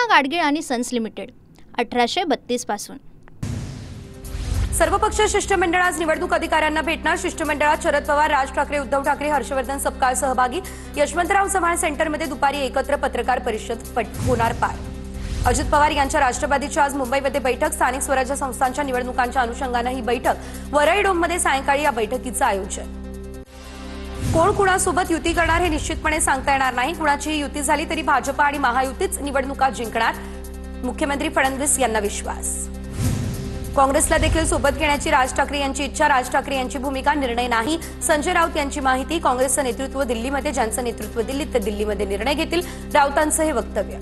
प्रतिमा गाडगीळ आणि sons limited 1832 पासून। सर्वपक्ष शिष्टमंडळ आज निवडणूक अधिकाऱ्यांना भेटणार। शिष्टमंडळात शरद पवार, राज ठाकरे, उद्धव ठाकरे, हर्षवर्धन सपकाळ सहभागी। यशवंतराव चव्हाण सेंटरमध्ये दुपारी एकत्र पत्रकार परिषद होणार पार। अजित पवार यांच्या राष्ट्रवादीची आज मुंबईमध्ये बैठक। स्थानिक स्वराज्य संस्थांच्या निवडणुकांच्या अनुषंगाने ही बैठक। वरळी डोममध्ये सायंकाळी या बैठकीचं आयोजन। कोण कुणासोबत युती करणार हे निश्चितपणे सांगता येणार नाही। कुणाचीही युती झाली तरी भाजप आणि महायुतीच निवडणुका जिंकणार, मुख्यमंत्री फडणवीस यांना विश्वास। काँग्रेसला देखील सोबत घेण्याची राज ठाकरे यांची इच्छा, राज ठाकरे यांची भूमिका निर्णय नाही, संजय राऊत यांची माहिती। काँग्रेसचं नेतृत्व दिल्लीमध्ये, ज्यांचं नेतृत्व दिल्लीत ते दिल्लीमध्ये निर्णय घेतील, राऊतांचं हे वक्तव्य।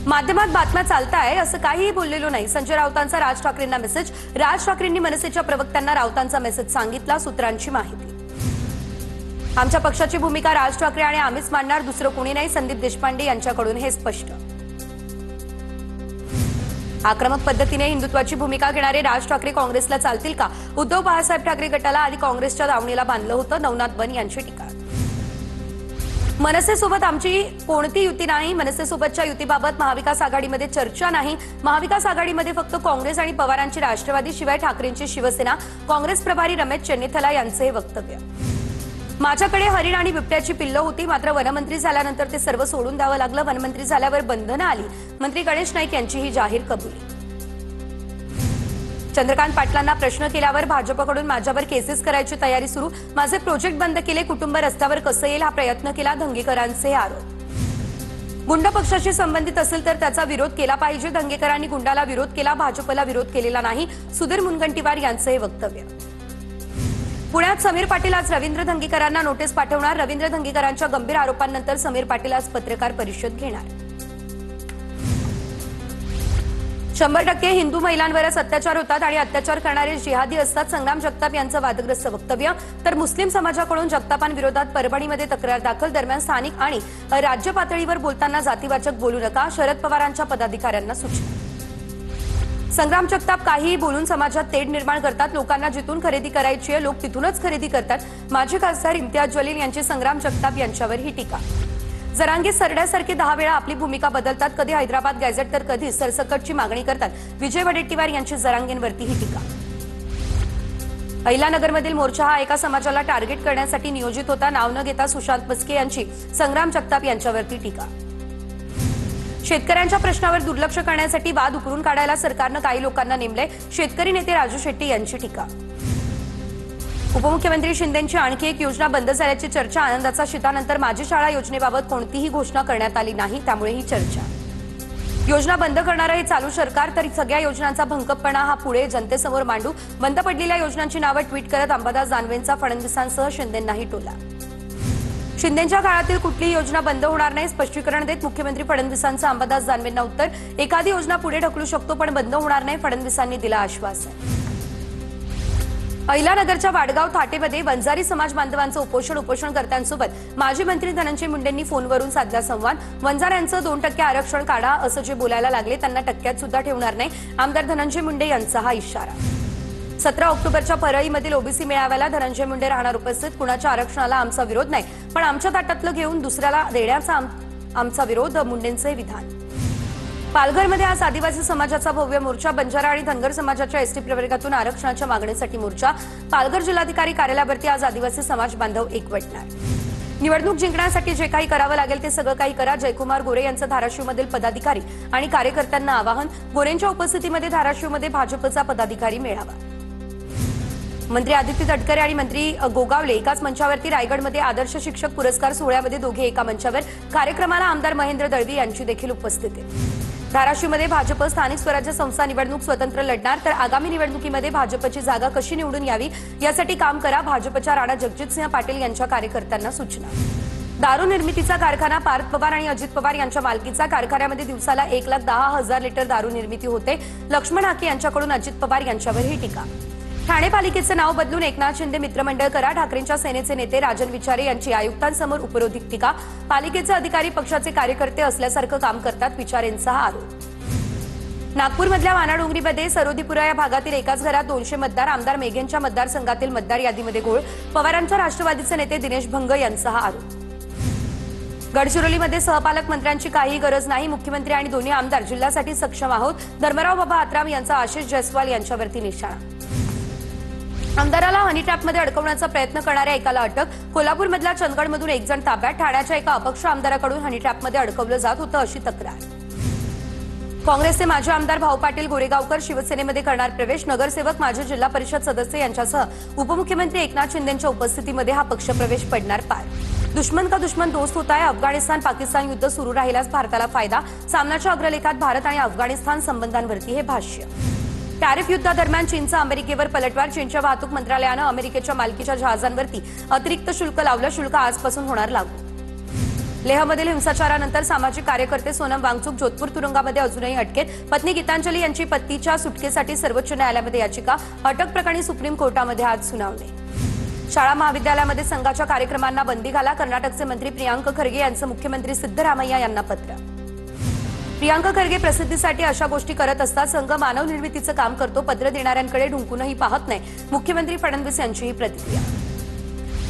माध्यमात बातम्या चालताय असं काहीही बोललेलो नाही, संजय राऊतांचा राज ठाकरेंना मेसेज। राज ठाकरेंनी मनसेच्या प्रवक्त्यांना राऊतांचा मेसेज सांगितला, सूत्रांची माहिती। आमच्या पक्षाची भूमिका राज ठाकरे आणि आम्हीच मांडणार, दुसरं कोणी नाही, संदीप देशपांडे यांच्याकडून हे स्पष्ट। आक्रमक पद्धतीने हिंदुत्वाची भूमिका घेणारे राज ठाकरे काँग्रेसला चालतील का? उद्धव बाळासाहेब ठाकरे गटाला आधी काँग्रेसच्या दावणीला बांधलं होतं, नवनाथ बन यांची टीका। मनसेसोबत आमची कोणती युती नाही, मनसेसोबतच्या युतीबाबत महाविकास आघाडीमध्ये चर्चा नाही। महाविकास आघाडीमध्ये फक्त काँग्रेस आणि पवारांची राष्ट्रवादी, शिवाय ठाकरेंची शिवसेना। काँग्रेस प्रभारी रमेश चेन्नीथला यांचे हे वक्तव्य। माझ्याकडे हरिण आणि बिबट्याची पिल्लं होती, मात्र वनमंत्री झाल्यानंतर ते सर्व सोडून द्यावं लागलं। वनमंत्री झाल्यावर बंधनं आली, मंत्री गणेश नाईक यांची ही जाहीर कबुली। चंद्रकांत पाटलांना प्रश्न केल्यावर भाजपकडून माझ्यावर केसेस करायची तयारी सुरू। माझे प्रोजेक्ट बंद केले, कुटुंब रस्त्यावर कसं येईल हा प्रयत्न केला, धंगेकरांचे आरोप। गुंड पक्षाशी संबंधित असेल तर त्याचा विरोध केला पाहिजे, धंगेकरांनी गुंडाला विरोध केला, भाजपला विरोध केलेला नाही, सुधीर मुनगंटीवार यांचं हे वक्तव्य। पुण्यात समीर पाटील आज रवींद्र धंगेकरांना नोटीस पाठवणार। रवींद्र धंगेकरांच्या गंभीर आरोपांनंतर समीर पाटील आज पत्रकार परिषद घेणार। 100% हिंदू महिलांवरच अत्याचार होतात आणि अत्याचार करणारे जिहादी असतात, संग्राम जगताप यांचं वादग्रस्त वक्तव्य। तर मुस्लिम समाजाकडून जगतापांविरोधात परभणीमध्ये तक्रार दाखल। दरम्यान स्थानिक आणि राज्य पातळीवर बोलताना जातीवाचक बोलू नका, शरद पवारांच्या पदाधिकाऱ्यांना सूचना। संग्राम जगताप काहीही बोलून समाजात तेढ निर्माण करतात, लोकांना जिथून खरेदी करायची आहे लोक तिथूनच खरेदी करतात। माजी खासदार इम्तियाज जलील यांची संग्राम जगताप यांच्यावर ही टीका। जरांगे सरड्यासारखे 10 वेळा आपली भूमिका बदलतात, कधी हैदराबाद गॅझेट तर कधी सरसकटची मागणी करतात। विजय वडेट्टीवार यांची जरांगेंवरती ही टीका। अहिल्यानगरमधील मोर्चा हा एका समाजाला टार्गेट करण्यासाठी नियोजित होता, नाव न घेता सुशांत मस्के यांची संग्राम जगताप यांच्यावरती टीका। शेतकऱ्यांच्या प्रश्नावर दुर्लक्ष करण्यासाठी वाद उकरून काढायला सरकारनं काही लोकांना नेमले, शेतकरी नेते राजू शेट्टी यांची टीका। उपमुख्यमंत्री शिंदेंची आणखी एक योजना बंद झाल्याची चर्चा। आनंदाचा शितानंतर माझी शाळा योजनेबाबत कोणतीही घोषणा करण्यात आली नाही, त्यामुळे ही चर्चा। योजना बंद करणारं हे चालू सरकार, तर सगळ्या योजनांचा भंगपणा हा पुढे जनतेसमोर मांडू। बंद पडलेल्या योजनांची नावं ट्विट करत अंबादास दानवेंचा फडणवीसांसह शिंदेंनाही टोला। शिंदेंच्या काळातील कुठलीही योजना बंद होणार नाही, स्पष्टीकरण देत मुख्यमंत्री फडणवीसांचं अंबादास दानवेंना उत्तर। एखादी योजना पुढे ढकलू शकतो पण बंद होणार नाही, फडणवीसांनी दिला आश्वासन। अहिल्यानगरच्या वाडगाव थाटेमध्ये वंजारी समाज बांधवांचं उपोषणकर्त्यांसोबत माजी मंत्री धनंजय मुंडेंनी फोनवरून साधला संवाद। वंजाऱ्यांचं 2% आरक्षण काढा असं जे बोलायला लागले त्यांना टक्क्यात सुद्धा ठेवणार नाही, आमदार धनंजय मुंडे यांचा हा इशारा। 17 ऑक्टोबरच्या परळीमधील ओबीसी मेळाव्याला धनंजय मुंडे राहणार उपस्थित। कुणाच्या आरक्षणाला आमचा विरोध नाही, पण आमच्या ताटातलं घेऊन दुसऱ्याला देण्याचा आमचा विरोध, मुंडेंचे विधान। पालघरमध्ये आज आदिवासी समाजाचा भव्य मोर्चा। बंजारा आणि धनगर समाजाच्या एसटी प्रवर्गातून आरक्षणाच्या मागणीसाठी मोर्चा। पालघर जिल्हाधिकारी कार्यालयावरती आज आदिवासी समाज बांधव एकवटणार। निवडणूक जिंकण्यासाठी जे काही करावं लागेल ते सगळं काही करा, जयकुमार गोरे यांचं धाराशिवमधील पदाधिकारी आणि कार्यकर्त्यांना आवाहन। गोरेंच्या उपस्थितीमध्ये धाराशिवमध्ये भाजपचा पदाधिकारी मेळावा। मंत्री आदित्य तटकरे आणि मंत्री गोगावले एकाच मंचावरती। रायगडमध्ये आदर्श शिक्षक पुरस्कार सोहळ्यामध्ये दोघे एका मंचावर। कार्यक्रमाला आमदार महेंद्र दळवी यांची देखील उपस्थिती। धाराशिवमध्ये भाजप स्थानिक स्वराज्य संस्था निवडणूक स्वतंत्र लढणार, तर आगामी निवडणुकीमध्ये भाजपची जागा कशी निवडून यावी यासाठी काम करा, भाजपच्या राणा जगजितसिंह पाटील यांच्या कार्यकर्त्यांना सूचना। दारू निर्मितीचा कारखाना पार्थ पवार आणि अजित पवार यांच्या मालकीचा। कारखान्यामध्ये दिवसाला 1,10,000 लिटर दारू निर्मिती होते। लक्ष्मण हाके यांच्याकडून अजित पवार यांच्यावर ही टीका। ठाणे पालिकेचं नाव बदलून एकनाथ शिंदे मित्रमंडळ करा, ठाकरेंच्या सेनेचे नेते राजन विचारे यांची आयुक्तांसमोर उपरोधिक टीका। पालिकेचे अधिकारी पक्षाचे कार्यकर्ते असल्यासारखं काम करतात, विचारेंचा हा आरोप। नागपूरमधल्या वानाडोंगरीमध्ये सरोदीपुरा या भागातील एकाच घरात 200 मतदार। आमदार मेघेंच्या मतदारसंघातील मतदार यादीमध्ये घोळ, पवारांच्या राष्ट्रवादीचे नेते दिनेश भंग यांचा हा आरोप। गडचिरोलीमध्ये सहपालक मंत्र्यांची काही गरज नाही, मुख्यमंत्री आणि दोन्ही आमदार जिल्ह्यासाठी सक्षम आहोत. धर्मराव बाबा आत्राम यांचा आशिष जयस्वाल यांच्यावरती निशाणा. आमदाराला हनी ट्रॅपमध्ये अडकवण्याचा प्रयत्न करणाऱ्या एकाला अटक. कोल्हापूरमधल्या चंदगडमधून एक जण ताब्यात. ठाण्याच्या एका अपक्ष आमदाराकडून हनी ट्रॅपमध्ये अडकवलं जात होतं अशी तक्रार. काँग्रेसचे माजी आमदार भाऊ पाटील गोरेगावकर शिवसेनेमध्ये करणार प्रवेश. नगरसेवक माजी जिल्हा परिषद सदस्य यांच्यासह उपमुख्यमंत्री एकनाथ शिंदेंच्या उपस्थितीमध्ये हा पक्षप्रवेश पडणार पार. दुश्मन का दुश्मन दोस्त होता है. अफगाणिस्तान पाकिस्तान युद्ध सुरू राहिल्यास भारताला फायदा. सामनाच्या अग्रलेखात भारत आणि अफगाणिस्तान संबंधांवरती हे भाष्य. टॅरिफ युद्धादरम्यान चीनचा अमेरिकेवर पलटवार. चीनच्या वाहतूक मंत्रालयानं अमेरिकेच्या मालकीच्या जहाजांवरती अतिरिक्त शुल्क लावलं. शुल्क आजपासून होणार लागू. लेहमधील हिंसाचारानंतर सामाजिक कार्यकर्ते सोनम वांगचुक जोधपूर तुरुंगामध्ये अजूनही अटकेत. पत्नी गीतांजली यांची पतीच्या सुटकेसाठी सर्वोच्च न्यायालयामध्ये याचिका. अटक प्रकरणी सुप्रीम कोर्टामध्ये आज सुनावणी. शाळा महाविद्यालयामध्ये संघाच्या कार्यक्रमांना बंदी घाला. कर्नाटकचे मंत्री प्रियांक खरगे यांचं मुख्यमंत्री सिद्धरामय्या यांना पत्र. प्रियांक खरगे प्रसिद्धीसाठी अशा गोष्टी करत असतात. संघ मानव निर्मितीचं काम करतो. पत्र देणाऱ्यांकडे ढुंकूनही पाहत नाही. मुख्यमंत्री फडणवीस यांचीही प्रतिक्रिया.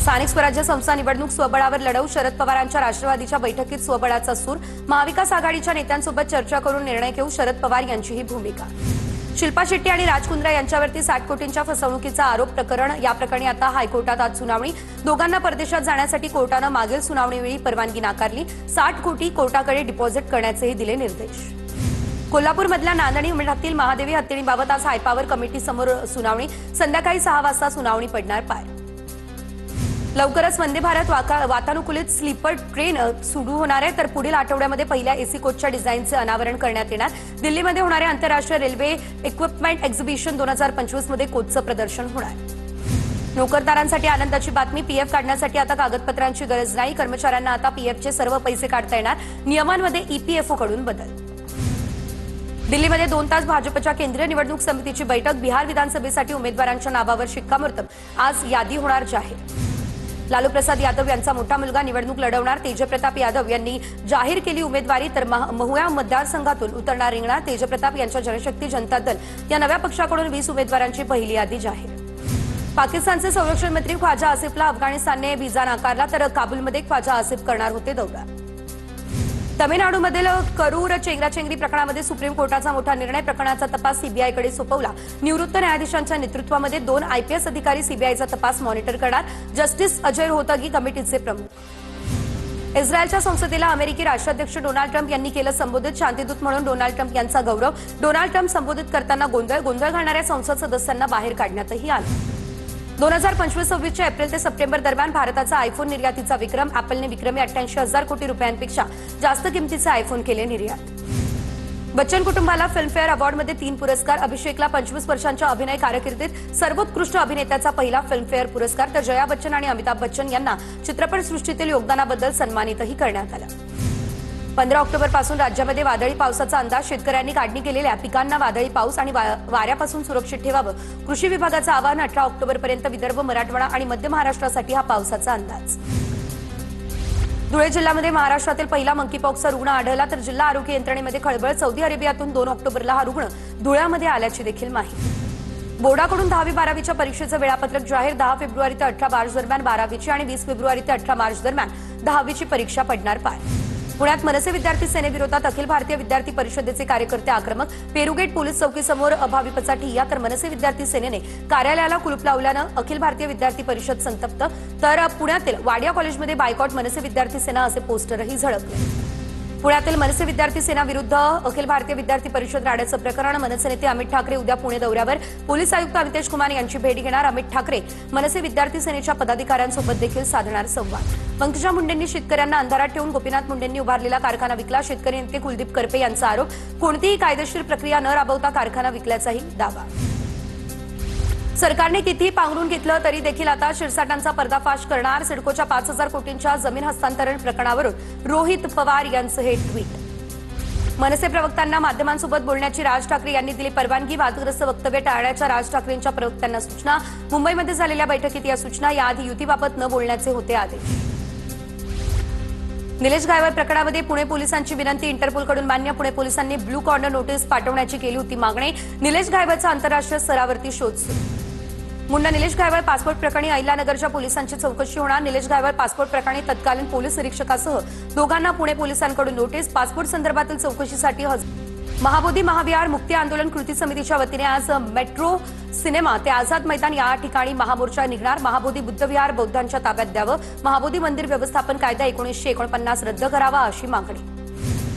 स्थानिक स्वराज्य संस्था निवडणूक स्वबळावर लढवू. शरद पवारांच्या राष्ट्रवादीच्या बैठकीत स्वबळाचा सूर. महाविकास आघाडीच्या नेत्यांसोबत चर्चा करून निर्णय घेऊ. शरद पवार यांची ही भूमिका. शिल्पा शेट्टी आणि राज कुंद्रा यांच्यावरती 60 कोटींच्या फसवणुकीचा आरोप प्रकरण. या प्रकरणी आता हायकोर्टात आज सुनावणी. दोघांना परदेशात जाण्यासाठी कोर्टानं मागील सुनावणीवेळी परवानगी नाकारली. 60 कोटी कोर्टाकडे डिपॉझिट करण्याचेही दिले निर्देश. कोल्हापूरमधल्या नांदणी मठातील महादेवी हत्येबाबत आज हायपावर कमिटीसमोर सुनावणी. संध्याकाळी 6 वाजता सुनावणी पडणार पार. लवकरच वंदे भारत वातानुकूलित स्लीपर ट्रेन सुरू होणार आहे. तर पुढील आठवड्यामध्ये पहिल्या एसी कोचच्या डिझाईनचे अनावरण करण्यात येणार. दिल्लीमध्ये होणाऱ्या आंतरराष्ट्रीय रेल्वे इक्विपमेंट एक्झिबिशन 2025 मध्ये कोचचं प्रदर्शन होणार. नोकरदारांसाठी आनंदाची बातमी. पीएफ काढण्यासाठी आता कागदपत्रांची गरज नाही. कर्मचाऱ्यांना आता पीएफचे सर्व पैसे काढता येणार. नियमांमध्ये ईपीएफओ कडून बदल. दिल्लीमध्ये 2 तास भाजपच्या केंद्रीय निवडणूक समितीची बैठक. बिहार विधानसभेसाठी उमेदवारांच्या नावावर शिक्कामोर्तब. आज यादी होणार जाहीर. लालू प्रसाद यादव यांचा मोठा मुलगा निवडणूक लढवणार. तेजप्रताप यादव यांनी जाहीर केली उमेदवारी. तर महुआ मतदारसंघातून उतरणार रिंगणात. तेजप्रताप यांच्या जनशक्ती जनता दल या नव्या पक्षाकडून 20 उमेदवारांची पहिली यादी जाहीर. पाकिस्तानचे संरक्षण मंत्री ख्वाजा आसिफला अफगाणिस्तानने व्हिसा नाकारला. तर काबूलमध्ये ख्वाजा आसिफ करणार होते दौरा. तमिळनाडूमधील करूर चेंगराचेंगरी प्रकरणामध्ये सुप्रीम कोर्टाचा मोठा निर्णय. प्रकरणाचा तपास सीबीआयकडे सोपवला. निवृत्त न्यायाधीशांच्या नेतृत्वामध्ये 2 आयपीएस अधिकारी सीबीआयचा तपास मॉनिटर करणार. जस्टिस अजय रोहतगी कमिटीचे प्रमुख. इस्रायलच्या संसदेला अमेरिकी राष्ट्राध्यक्ष डोनाल्ड ट्रम्प यांनी केलं संबोधित. शांतिदूत म्हणून डोनाल्ड ट्रम्प यांचा गौरव. डोनाल्ड ट्रम्प संबोधित करताना गोंधळ घालणाऱ्या संसद सदस्यांना बाहेर काढण्यातही आलं. 2025-26 एप्रिल ते सप्टेंबर दरम्यान भारताचा आयफोन निर्यातीचा विक्रम. ॲपलने विक्रमी 88,000 कोटी रुपयांपेक्षा जास्त किमतीचे आयफोन केले निर्यात. बच्चन कुटुंबाला फिल्मफेअर अवॉर्डमध्ये 3 पुरस्कार. अभिषेकला 25 वर्षांच्या अभिनय कारकिर्दीत सर्वोत्कृष्ट अभिनेत्याचा पहिला फिल्मफेअर पुरस्कार. तर जया बच्चन आणि अमिताभ बच्चन यांना चित्रपटसृष्टीतील योगदानाबद्दल सन्मानितही करण्यात आलं. 15 ऑक्टोबरपासून राज्यामध्ये वादळी पावसाचा अंदाज. शेतकऱ्यांनी काढणी केलेल्या पिकांना वादळी पाऊस आणि वाऱ्यापासून सुरक्षित ठेवावं. कृषी विभागाचं आवाहन. 18 ऑक्टोबरपर्यंत विदर्भ, मराठवाडा आणि मध्य महाराष्ट्रासाठी हा पावसाचा अंदाज. धुळे जिल्ह्यामध्ये महाराष्ट्रातील पहिला मंकीपॉक्सचा रुग्ण आढळला. तर जिल्हा आरोग्य यंत्रणेमध्ये खळबळ. सौदी अरेबियातून 2 ऑक्टोबरला हा रुग्ण धुळ्यामध्ये आल्याची देखील माहिती. बोर्डाकडून 10वी-12वीच्या परीक्षेचं वेळापत्रक जाहीर. 10 फेब्रुवारी ते 18 मार्च दरम्यान 12वीची आणि 20 फेब्रुवारी ते 18 मार्च दरम्यान 10वीची परीक्षा पडणार पार. पुण्यात मनसे विद्यार्थी सेनेविरोधात अखिल भारतीय विद्यार्थी परिषदेचे कार्यकर्ते आक्रमक. पेरुगेट पोलीस चौकीसमोर अभाविपचा ठिय्या. तर मनसे विद्यार्थी सेनेने कार्यालयाला कुलूप लावल्यानं अखिल भारतीय विद्यार्थी परिषद संतप्त. तर पुण्यातील वाडिया कॉलेजमध्ये बायकॉट मनसे विद्यार्थी सेना असे पोस्टरही झळकले. पुण्यातील मनसे विद्यार्थी सेना विरुद्ध अखिल भारतीय विद्यार्थी परिषद राड्याचं प्रकरण. मनसे नेते अमित ठाकरे उद्या पुणे दौऱ्यावर. पोलीस आयुक्त अमितेश कुमार यांची भेट घेणार. अमित ठाकरे मनसे विद्यार्थी सेनेच्या पदाधिकाऱ्यांसोबत देखील साधणार संवाद. पंकजा मुंडेंनी शेतकऱ्यांना अंधारात ठेवून गोपीनाथ मुंडेंनी उभारलेला कारखाना विकला. शेतकरी नेते कुलदीप करपे यांचा आरोप. कोणतीही कायदेशीर प्रक्रिया न राबवता कारखाना विकल्याचाही दावा. सरकारने कितीही पांघरून घेतलं तरी देखील आता शिरसाटांचा पर्दाफाश करणार. सिडकोच्या 5,000 कोटींच्या जमीन हस्तांतरण प्रकरणावरून रोहित पवार यांचं हे ट्विट. मनसे प्रवक्त्यांना माध्यमांसोबत बोलण्याची राज ठाकरे यांनी दिली परवानगी. वादग्रस्त वक्तव्य टाळण्याच्या राज ठाकरेंच्या प्रवक्त्यांना सूचना. मुंबईमध्ये झालेल्या बैठकीत या सूचना. याआधी युतीबाबत न बोलण्याचे होते आदेश. निलेश गायवळ प्रकरणामध्ये पुणे पोलिसांची विनंती. इंटरपोलकडून मान्य. पुणे पोलिसांनी ब्लू कॉर्नर नोटीस पाठवण्याची केली होती मागणी. निलेश गायवळचा आंतरराष्ट्रीय स्तरावरती शोध सुरू. मुंडा निलेश घायवळ पासपोर्ट प्रकरणी अहिल्यानगरच्या पोलिसांची चौकशी होणार। निलेश घायवळ पासपोर्ट प्रकरणी तत्कालीन पोलीस निरीक्षकासह दोघांना पुणे पोलिसांकडून नोटीस। पासपोर्ट संदर्भातील चौकशीसाठी महाबोधी महाविहार मुक्ती आंदोलन कृती समितीच्या वतीने आज मेट्रो सिनेमा ते आझाद मैदान या ठिकाणी महामोर्चा निघणार। महाबोधी बुद्धविहार बौद्धांच्या ताब्यात द्यावं, महाबोधी मंदिर व्यवस्थापन कायदा 1949 रद्द करावा अशी मागणी।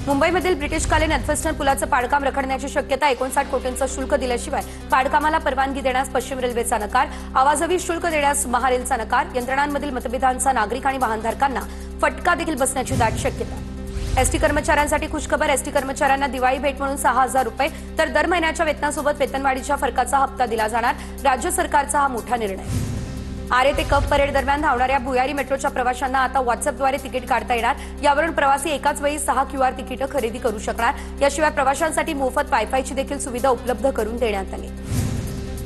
मुंबईमधील ब्रिटिशकालीन एल्फिन्स्टन पुलाचं पाडकाम रखडण्याची शक्यता। 59 कोटींचं शुल्क दिल्याशिवाय पाडकामाला परवानगी देण्यास पश्चिम रेल्वेचा नकार। आवाजवी शुल्क देण्यास महारेलचा नकार। यंत्रणांमधील मतभेदांचा नागरिक आणि वाहनधारकांना फटका देखील बसण्याची दाट शक्यता। एसटी कर्मचाऱ्यांसाठी खुशखबर। एसटी कर्मचाऱ्यांना दिवाळी भेट म्हणून 6,000 रुपये तर दर महिन्याच्या वेतनासोबत वेतनवाढीच्या फरकाचा हप्ता दिला जाणार। राज्य सरकारचा हा मोठा निर्णय। आरे ते कप परेड दरम्यान धावणाऱ्या भुयारी मेट्रोच्या प्रवाशांना आता व्हॉट्सअपद्वारे तिकीट काढता येणार। यावरून प्रवासी एकाच वेळी 6 QR तिकीटं खरेदी करू शकणार। याशिवाय प्रवाशांसाठी मोफत वायफायची देखील सुविधा उपलब्ध करून देण्यात आली।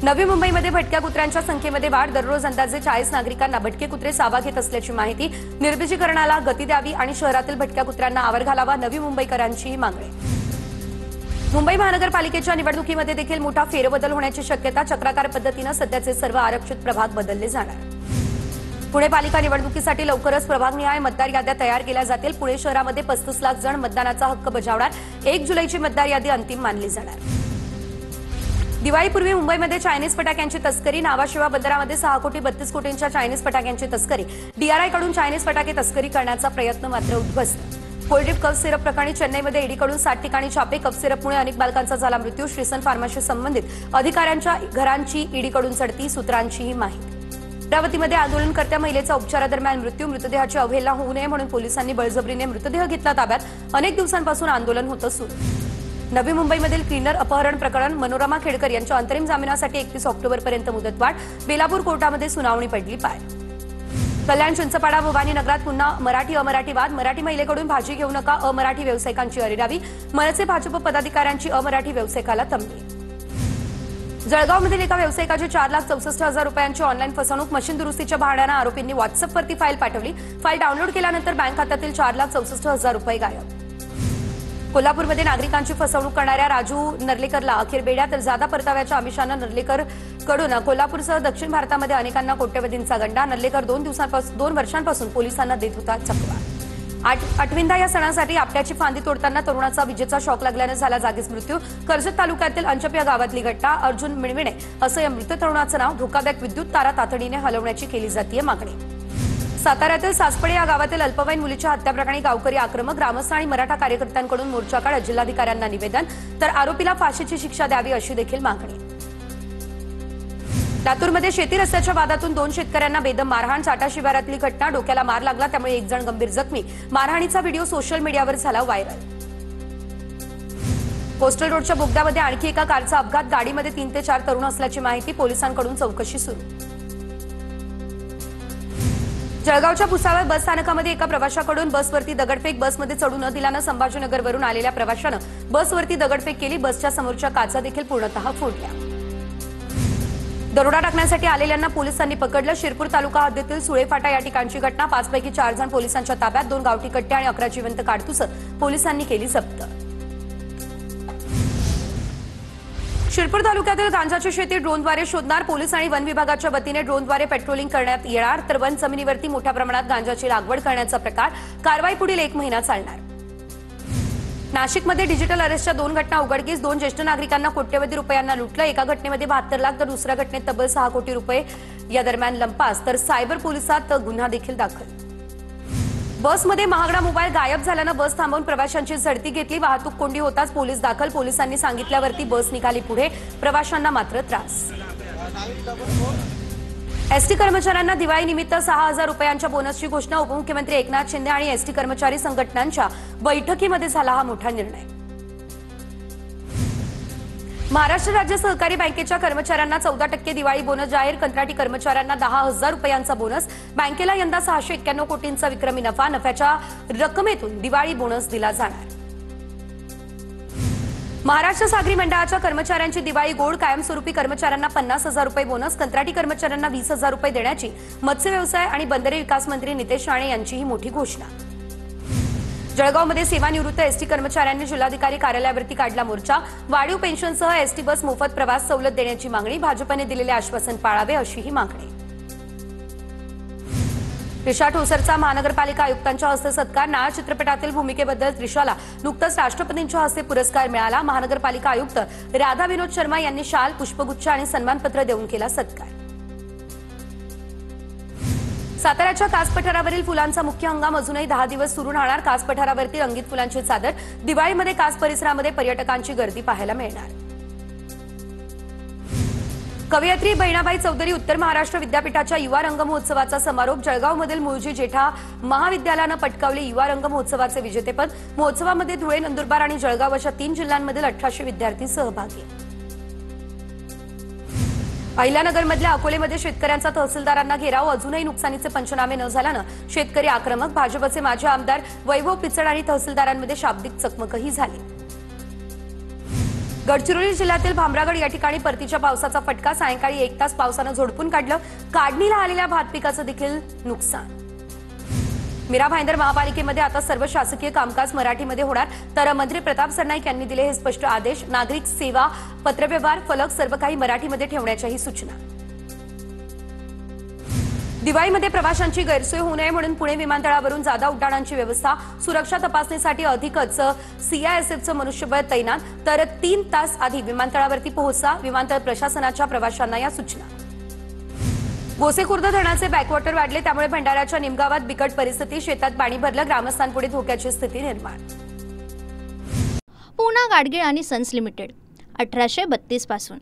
नवी मुंबईमध्ये भटक्या कुत्र्यांच्या संख्येमध्ये वाढ। दररोज अंदाजे 40 नागरिकांना भटके कुत्रे सावा घेत असल्याची माहिती। निर्बीजीकरणाला गती द्यावी आणि शहरातील भटक्या कुत्र्यांना आवर घालावा, नवी मुंबईकरांची मागणी। मुंबई महानगरपालिकेच्या निवडणुकीमध्ये देखील मोठा फेरबदल होण्याची शक्यता। चक्राकार पद्धतीने सध्याचे सर्व आरक्षित प्रभाग बदलले जाणार। पुणे पालिका निवडणुकीसाठी लवकरच प्रभागनिहाय मतदार याद्या तयार केल्या जातील। पुणे शहरामध्ये 35 लाख जण मतदानाचा हक्क बजावणार। 1 जुलैची मतदार यादी अंतिम मानली जाणार। दिवाळीपूर्वी मुंबईमध्ये चायनीज फटाक्यांची तस्करी। नावाशिवा बंदरामध्ये 6 कोटी 32 कोटींच्या चायनीज फटाक्यांची तस्करी। डीआरआयकडून चायनीज फटाके तस्करी करण्याचा प्रयत्न मात्र उद्ध्वस्त। कोल्ड्रिप कफ सिरप प्रकरणी चेन्नईमध्ये ईडीकडून 60 ठिकाणी छापे। कफ सिरपमुळे अनेक बालकांचा झाला मृत्यू। श्रीसन फार्माशी संबंधित अधिकाऱ्यांच्या घरांची ईडीकडून चढती, सूत्रांचीही माहिती। अमरावतीमध्ये आंदोलनकर्त्या महिलेचा उपचारादरम्यान मृत्यू। मृतदेहाची अवहेलना होऊ नये म्हणून पोलिसांनी बळजबरीने मृतदेह घेतला ताब्यात। अनेक दिवसांपासून आंदोलन होतं सुरू। नवी मुंबईमधील क्लीनर अपहरण प्रकरण। मनोरमा खेडकर यांच्या अंतरिम जामिनासाठी 31 ऑक्टोबरपर्यंत मुदतवाढ। बेलापूर कोर्टामध्ये सुनावणी पडली पार। कल्याण चिंचपाडा भवानी नगरात पुन्हा मराठी अमराठी वाद। मराठी महिलेकडून भाजी घेऊ नका, अमराठी व्यावसायिकांची अरेरावी। मनसे भाजप पदाधिकाऱ्यांची अमराठी व्यावसायिकाला तंबी। जळगावमधील एका व्यावसायिकाची 4,64,000 रुपयांची ऑनलाईन फसवणूक। मशीन दुरुस्तीच्या बहाण्याने आरोपींनी व्हॉट्सअपवरती फाईल पाठवली। फाईल डाउनलोड केल्यानंतर बँक खात्यातील 4,64,000 रुपये गायब। कोल्हापूरमध्ये नागरिकांची फसवणूक करणाऱ्या राजू नर्लेकरला अखेर बेड्या। तर जादा परताव्याच्या आमिषानं नर्लेकरकडून कोल्हापूरसह दक्षिण भारतामध्ये अनेकांना कोट्यवधींचा गंडा। नर्लेकर 2 वर्षांपासून पोलिसांना देत होता चकवा। आठविंदा या सणासाठी आपट्याची फांदी तोडताना तरुणाचा विजेचा शॉक लागल्याने झाला जागीच मृत्यू। कर्जत तालुक्यातील अंचप या गावातली घटना। अर्जुन मिणविणे असं या मृत तरुणाचं नाव। धोकादायक विद्युत तारा तातडीने हलवण्याची केली जातीय मागणी। साताऱ्यातील सासपडे या गावातील अल्पवयीन मुलीच्या हत्याप्रकरणी गावकरी आक्रमक। ग्रामस्थ आणि मराठा कार्यकर्त्यांकडून मोर्चा काढत जिल्हाधिकाऱ्यांना निवेदन। तर आरोपीला फाशीची शिक्षा द्यावी अशी देखील मागणी। लातूरमध्ये शेती रस्त्याच्या वादातून 2 शेतकऱ्यांना बेदम मारहाण। चाटा शिवारातली घटना। डोक्याला मार लागला त्यामुळे 1 जण गंभीर जखमी। मारहाणीचा व्हिडिओ सोशल मीडियावर झाला व्हायरल। कोस्टल रोडच्या बोगद्यामध्ये आणखी एका कारचा अपघात। गाडीमध्ये 3 ते 4 तरुण असल्याची माहिती। पोलिसांकडून चौकशी सुरू। जळगावच्या भुसावळ बस स्थानकामध्ये एका प्रवाशाकडून बसवरती दगडफेक। बसमध्ये चढू न दिल्यानं संभाजीनगरवरून आलेल्या प्रवाशानं बसवरती दगडफेक केली। बसच्या समोरच्या काचा देखील पूर्णतः फोडल्या। दरोडा टाकण्यासाठी आलेल्यांना पोलिसांनी पकडलं। शिरपूर तालुका हद्दीतील सुळेफाटा या ठिकाणची घटना। 5 पैकी 4 जण पोलिसांच्या ताब्यात। 2 गावठी कट्टे आणि 11 जिवंत काडतुसं पोलिसांनी केली जप्त। शिरपूर तालुक्यातील गांजाची शेती ड्रोनद्वारे शोधणार। पोलीस आणि वन विभागाच्या वतीने ड्रोनद्वारे पेट्रोलिंग करण्यात येणार। तर वन जमिनीवरती मोठ्या प्रमाणात गांजाची लागवड करण्याचा प्रकार। कारवाई पुढील 1 महिना चालणार। नाशिकमध्ये डिजिटल अरेस्टच्या 2 घटना उघडकीस। 2 ज्येष्ठ नागरिकांना कोट्यवधी रुपयांना लुटलं। एका घटनेमध्ये 72 लाख तर दुसऱ्या घटनेत तब्बल 6 कोटी रुपये या दरम्यान लंपास। तर सायबर पोलिसात गुन्हा देखील दाखल। बसमध्ये महागडा मोबाईल गायब झाल्यानं बस थांबवून प्रवाशांची झडती घेतली। वाहतूक कोंडी होताच पोलीस दाखल। पोलिसांनी सांगितल्यावरती बस निघाली पुढे। प्रवाशांना मात्र त्रास। एसटी कर्मचाऱ्यांना दिवाळीनिमित्त 6,000 रुपयांच्या बोनसची घोषणा। उपमुख्यमंत्री एकनाथ शिंदे आणि एसटी कर्मचारी संघटनांच्या बैठकीमध्ये झाला हा मोठा निर्णय। महाराष्ट्र राज्य सहकारी बँकेच्या कर्मचाऱ्यांना 14% दिवाळी बोनस जाहीर। कंत्राटी कर्मचाऱ्यांना 10,000 रुपयांचा बोनस। बँकेला यंदा 691 कोटींचा विक्रमी नफा। नफ्याच्या रकमेतून दिवाळी बोनस दिला जाणार। महाराष्ट्र सागरी मंडळाच्या कर्मचाऱ्यांची दिवाळी गोड। कायमस्वरूपी कर्मचाऱ्यांना 50,000 रुपये बोनस। कंत्राटी कर्मचाऱ्यांना 20,000 रुपये देण्याची मत्स्य व्यवसाय आणि बंदरे विकास मंत्री नितेश राणे यांची ही मोठी घोषणा। जळगावमध्ये सेवानिवृत्त एसटी कर्मचाऱ्यांनी जिल्हाधिकारी कार्यालयावरती काढला मोर्चा। वाढीव पेन्शनसह एसटी बस मोफत प्रवास सवलत देण्याची मागणी, भाजपने दिलेले आश्वासन पाळावे अशीही मागणी। त्रिशा ठोसरचा महानगरपालिका आयुक्तांच्या हस्ते सत्कार। नाळ चित्रपटातील भूमिकेबद्दल त्रिशाला नुकताच राष्ट्रपतींच्या हस्ते पुरस्कार मिळाला। महानगरपालिका आयुक्त राधा विनोद शर्मा यांनी शाल, पुष्पगुच्छ आणि सन्मानपत्र देऊन केला सत्कार। साताऱ्याच्या कास पठारावरील फुलांचा मुख्य हंगाम अजूनही 10 दिवस सुरू राहणार। कास पठारावरती रंगीत फुलांची चादर। दिवाळीमध्ये कास परिसरामध्ये पर्यटकांची गर्दी पाहायला मिळणार। कवयित्री बहिणाबाई चौधरी उत्तर महाराष्ट्र विद्यापीठाच्या युवा रंग महोत्सवाचा समारोप। जळगावमधील मुळजी जेठा महाविद्यालयानं पटकावले युवा रंग महोत्सवाचे विजेतेपद। महोत्सवामध्ये धुळे, नंदुरबार आणि जळगाव अशा 3 जिल्ह्यांमधील 1800 विद्यार्थी सहभागी। अहिल्यानगरमधल्या अकोलेमध्ये शेतकऱ्यांचा तहसीलदारांना घेराव। अजूनही नुकसानीचे पंचनामे न झाल्यानं शेतकरी आक्रमक। भाजपचे माजी आमदार वैभव पिचड आणि तहसीलदारांमध्ये शाब्दिक चकमकही झाली। गडचिरोली जिल्ह्यातील भामरागड या ठिकाणी परतीच्या पावसाचा फटका। सायंकाळी 1 तास पावसानं झोडपून काढलं। काढणीला आलेल्या भात पिकाचं देखील नुकसान। मीरा भाईंदर महापालिकेमध्ये आता सर्व शासकीय कामकाज मराठीमध्ये होणार, तर मंत्री प्रताप सरनाईक यांनी दिले हे स्पष्ट आदेश। नागरिक सेवा, पत्रव्यवहार, फलक सर्व काही मराठीमध्ये ठेवण्याच्याही सूचना। दिवाळीमध्ये प्रवाशांची गैरसोय होऊ नये म्हणून पुणे विमानतळावरून जादा उड्डाणांची व्यवस्था। सुरक्षा तपासणीसाठी अधिकच सीआयएसएफचं मनुष्यबळ तैनात, तर 3 तास आधी विमानतळावरती पोहोचा। विमानतळ प्रशासनाच्या प्रवाशांना या सूचना। गोसेखुर्द धरणाचे बॅकवॉटर वाढले, त्यामुळे भंडाऱ्याच्या निमगावात बिकट परिस्थिती। शेतात पाणी भरलं, ग्रामस्थांपुढे धोक्याची स्थिती निर्माण। पूना गाडगीळ आणि सन्स लिमिटेड 1832 पासून।